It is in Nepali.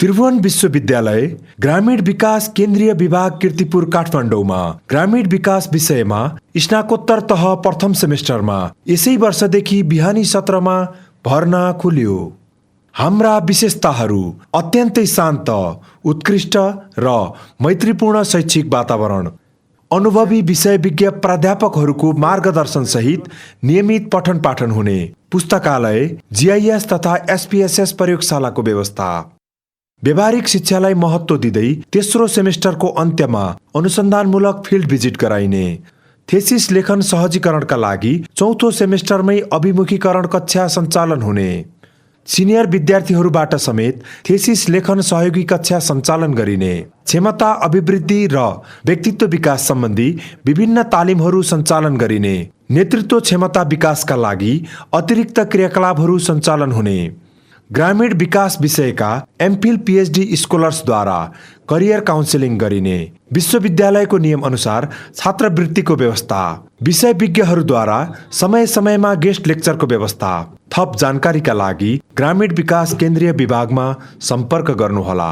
त्रिभुवन विश्वविद्यालय ग्रामीण विकास केन्द्रीय विभाग कीर्तिपुर काठमाडौँमा ग्रामीण विकास विषयमा स्नाकोत्तर तह प्रथम सेमेस्टरमा यसै वर्षदेखि बिहानी सत्रमा भर्ना खुल्यो। हाम्रा विशेषताहरू अत्यन्तै शान्त, उत्कृष्ट र मैत्रीपूर्ण शैक्षिक वातावरण, अनुभवी विषयविज्ञ प्राध्यापकहरूको मार्गदर्शन सहित नियमित पठन पाठन हुने, पुस्तकालय, जीआईएस तथा एसपीएसएस प्रयोगशालाको व्यवस्था। व्यावहारिक शिक्षालाई महत्त्व दिँदै तेस्रो सेमेस्टरको अन्त्यमा अनुसन्धानमूलक फिल्ड भिजिट गराइने, थेसिस लेखन सहजीकरणका लागि चौथो सेमेस्टरमै अभिमुखीकरण कक्षा सञ्चालन हुने, सिनियर विद्यार्थीहरूबाट समेत थेसिस लेखन सहयोगी कक्षा सञ्चालन गरिने, क्षमता अभिवृद्धि र व्यक्तित्व विकास सम्बन्धी विभिन्न तालिमहरू सञ्चालन गरिने, नेतृत्व क्षमता विकासका लागि अतिरिक्त क्रियाकलापहरू सञ्चालन हुने, ग्रामीण विकास विषयका एमफिल पीएचडी स्कलर्सद्वारा करियर काउन्सेलिङ गरिने, विश्वविद्यालयको नियम अनुसार छात्रवृत्तिको व्यवस्था, विषयविज्ञहरूद्वारा समय समयमा गेस्ट लेक्चरको व्यवस्था। थप जानकारीका लागि ग्रामीण विकास केन्द्रीय विभागमा सम्पर्क गर्नुहोला।